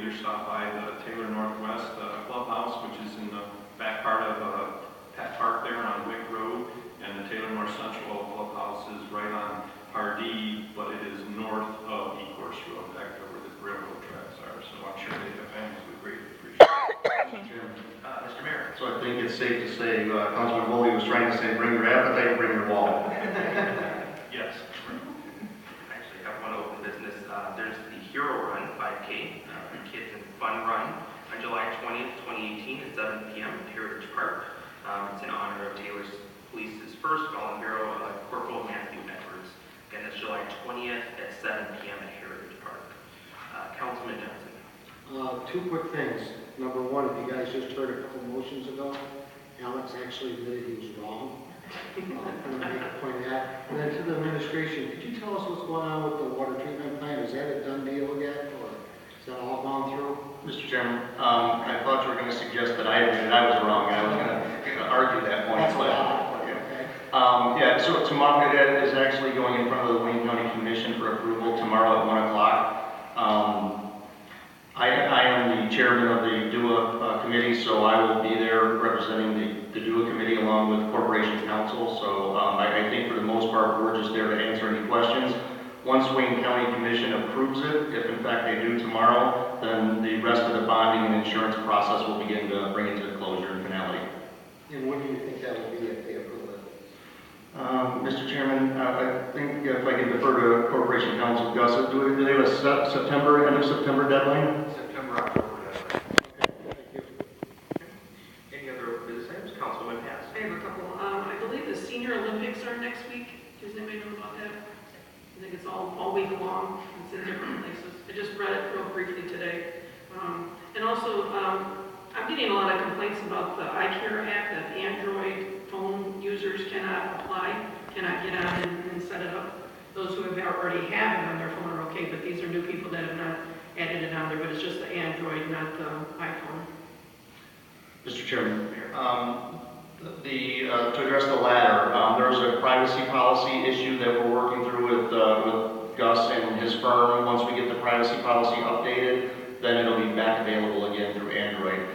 either stop by the Taylor Northwest Clubhouse, which is in the back part of Pat Park there on Wick Road, and the Taylor North Central Clubhouse is right on Pardee, but it is north of Ecorse Road, back where the railroad tracks are. So I'm sure the families would greatly appreciate it. Mr. Mayor. So I think it's safe to say Councilman Foley was trying to say, bring your appetite, bring your wallet. Yes. Actually, I have one open business. There's the Hero Run 5K, Kids and Fun Run on July 20th, 2018 at 7 p.m. at Heritage Park. It's in honor of Taylor Police's first fallen hero, Corporal Matthew Edwards. Again, that's July 20th at 7 p.m. at Heritage Park. Councilman Johnson. Two quick things. Number one, if you guys just heard a couple motions ago, Alex actually admitted he was wrong. I'm going to make a point of that. And then to the administration, could you tell us what's going on with the water treatment plant? Is that a done deal yet, or is that all gone through? Mr. Chairman, I thought you were going to suggest that I admitted I was wrong. I was going to argue that point. That's what I thought. Okay. Yeah, so tomorrow it is actually going in front of the Wayne County Commission for approval tomorrow at 1 o'clock. I am the chairman of the DUA committee, so I will be there representing the DUA committee along with Corporation Counsel. So I think for the most part, we're just there to answer any questions. Once Wayne County Commission approves it, if in fact they do tomorrow, then the rest of the bonding and insurance process will begin to bring it to closure and finality. And when do you think that will be if they approve it? Mr. Chairman, I think if I can defer to Corporation Counsel, Gus, do they have a September, end of September deadline? September, October deadline. Okay, thank you. Any other business items? Councilwoman Patts. I have a couple. I believe the Senior Olympics are next week. Does anybody know about that? I think it's all week long. It's in different places. I just read it real briefly today. And also, I'm getting a lot of complaints about the ICARE App that Android phone users cannot apply, cannot get on and set it up. Those who have already have it on their phone are okay, but these are new people that have not added it on there, but it's just the Android, not the iPhone. Mr. Chairman, to address the latter, there's a privacy policy issue that we're working through with Gus and his firm. Once we get the privacy policy updated, then it'll be back available again through Android.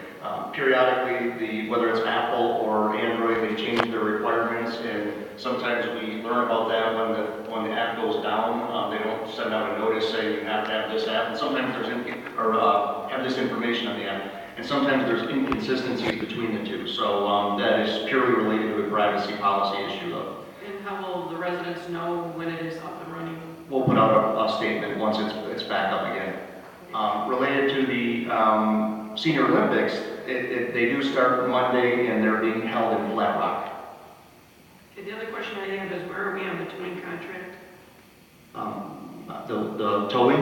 Periodically, whether it's Apple or Android, they change their requirements, and sometimes we learn about that when the app goes down. They don't send out a notice saying you have to have this app, and sometimes have this information on the app. And sometimes there's inconsistencies between the two. So that is purely related to a privacy policy issue, though. And how will the residents know when it is up and running? We'll put out a statement once it's back up again. Related to the Senior Olympics, they do start Monday, and they're being held in Flat Rock. Okay, the other question I have is where are we on the towing contract? The towing?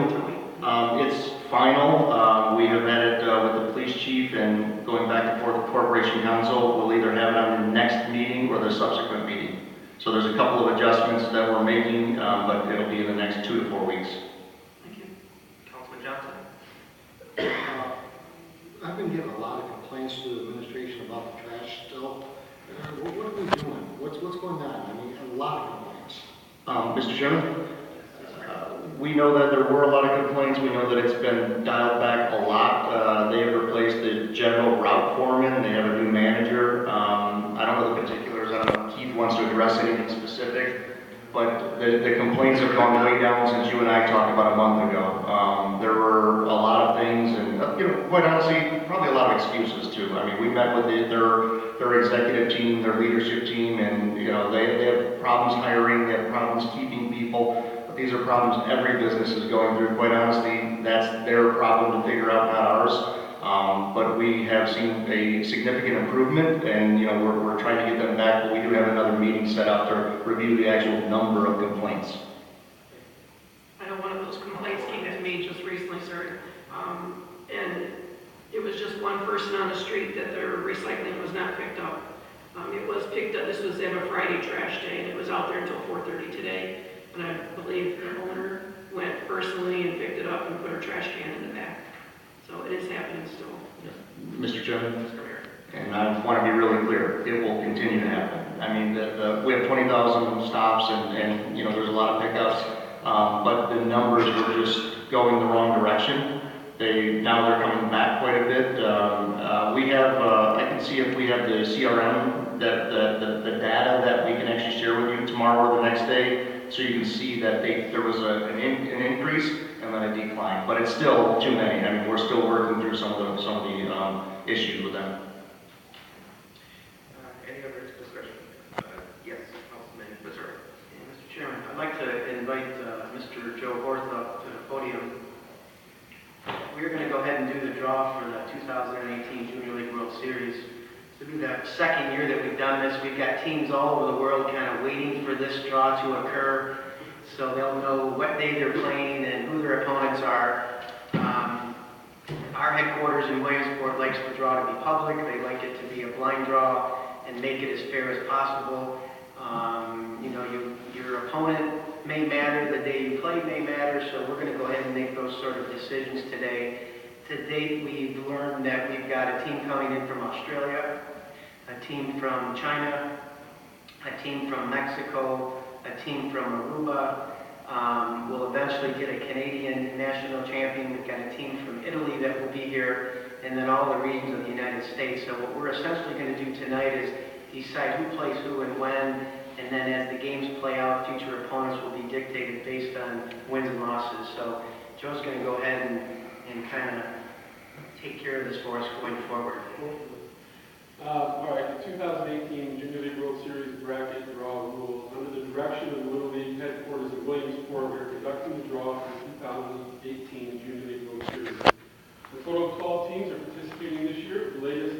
It's final. We have had it with the police chief and going back and forth with Corporation Counsel. We'll either have it on the next meeting or the subsequent meeting. So there's a couple of adjustments that we're making, but it'll be in the next 2 to 4 weeks. Thank you. Councilman Johnson. I've been getting a lot of complaints to the administration about the trash still. What are we doing? What's going on? I mean, a lot of complaints. Mr. Chairman, we know that there were a lot of complaints. We know that it's been dialed back a lot. They have replaced the general route foreman. They have a new manager. I don't know the particulars. I don't know if Keith wants to address anything specific, but the complaints have gone way down since you and I talked about a month ago. There were a lot of things, and quite honestly, probably a lot of excuses too. I mean, we met with their executive team, their leadership team, and they have problems hiring, they have problems keeping people. But these are problems every business is going through. Quite honestly, that's their problem to figure out, not ours. But we have seen a significant improvement, and we're trying to get them back. But we do have another meeting set up to review the actual number of complaints. I know one of those complaints came to me just recently, sir, and it was just one person on the street that their recycling was not picked up. It was picked up. This was on a Friday trash day, and it was out there until 4:30 today. And I believe the owner went personally and picked it up and put her trash can in the back. So it is happening still. Mr. Chairman, and I want to be really clear, it will continue to happen. I mean, we have 20,000 stops, and there's a lot of pickups, but the numbers were just going the wrong direction. Now they're coming back quite a bit. We have, I can see if we have the CRM, the data that we can actually share with you tomorrow or the next day, so you can see that there was an increase and then a decline. But it's still too many. I mean, we're still working through some of the issues with them. Any other discussion? Yes, Councilman Missouri. Mr. Chairman, I'd like to invite Mr. Joe Horth up to the podium. We're going to go ahead and do the draw for the 2018 Junior League World Series. This will be the second year that we've done this. We've got teams all over the world kind of waiting for this draw to occur, so they'll know what day they're playing and who their opponents are. Our headquarters in Williamsport likes the draw to be public. They like it to be a blind draw and make it as fair as possible. Your opponent may matter, the day you play may matter, so we're going to go ahead and make those sort of decisions today. To date, we've learned that we've got a team coming in from Australia, a team from China, a team from Mexico, a team from Aruba. We'll eventually get a Canadian national champion. We've got a team from Italy that will be here, and then all the regions of the United States. So what we're essentially going to do tonight is decide who plays who and when, and then as the games play out, future opponents will be dictated based on wins and losses. So Joe's going to go ahead and kind of take care of this for us going forward. All right, the 2018 Junior League World Series bracket draw rules. Under the direction of the Little League headquarters in Williamsport, we are conducting the draw for the 2018 Junior League World Series. A total of 12 teams are participating this year, the latest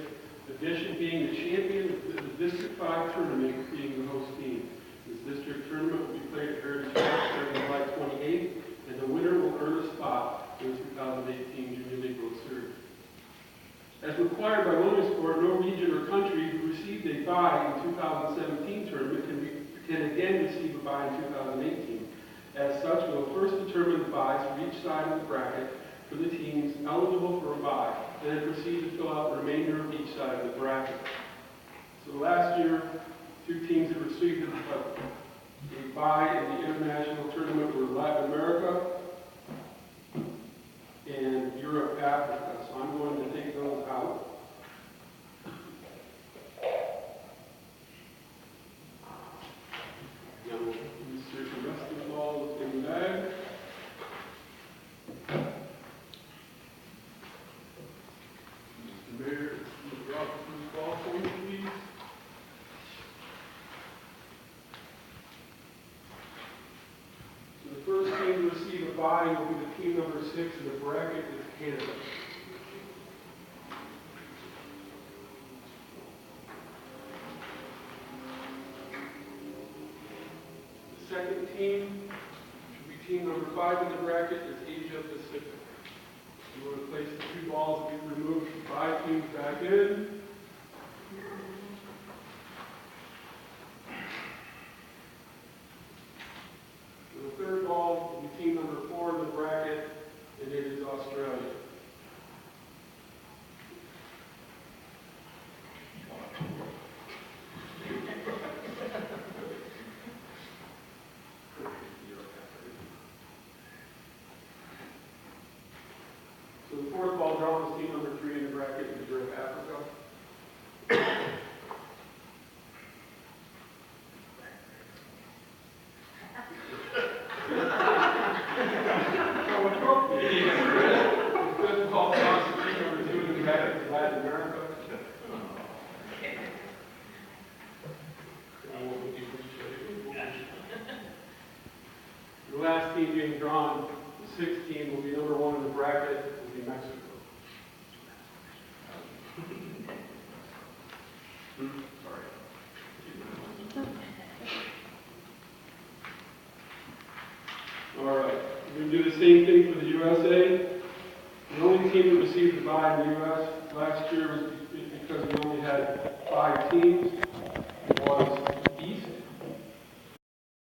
addition being the champion of the District 5 tournament being the host team. This district tournament will be played at Heritage Park starting July 28th, and the winner will earn a spot in the 2018 Junior League World Series. As required by Williamsport, no region or country who received a bye in 2017 tournament can again receive a bye in 2018. As such, we will first determine the byes for each side of the bracket for the teams eligible for a bye, and then proceed to fill out the remainder of each side of the bracket. So last year, two teams that received a bye in the international tournament were Latin America and Europe, Africa. So I'm going to take those out. Now we'll insert the rest of the balls in the bag. Mr. Mayor, you drop the first ball for me, please. So the first team to receive a bye will be the team number 6 in the bracket is Canada. The second team should be team number 5 in the bracket is Asia Pacific. You want to place the two balls that we've removed from 5 teams back in. The third ball will be team number 4 in the bracket, and it is Australia. So the fourth ball drawn is team number 3 in the bracket, is Europe, Africa. Latin America. The last team being drawn, the 6th team, will be number 1 in the bracket, will be Mexico. All right, we're going to do the same thing for the USA. The only team that received a bye in the U.S. last year was because we only had 5 teams. It was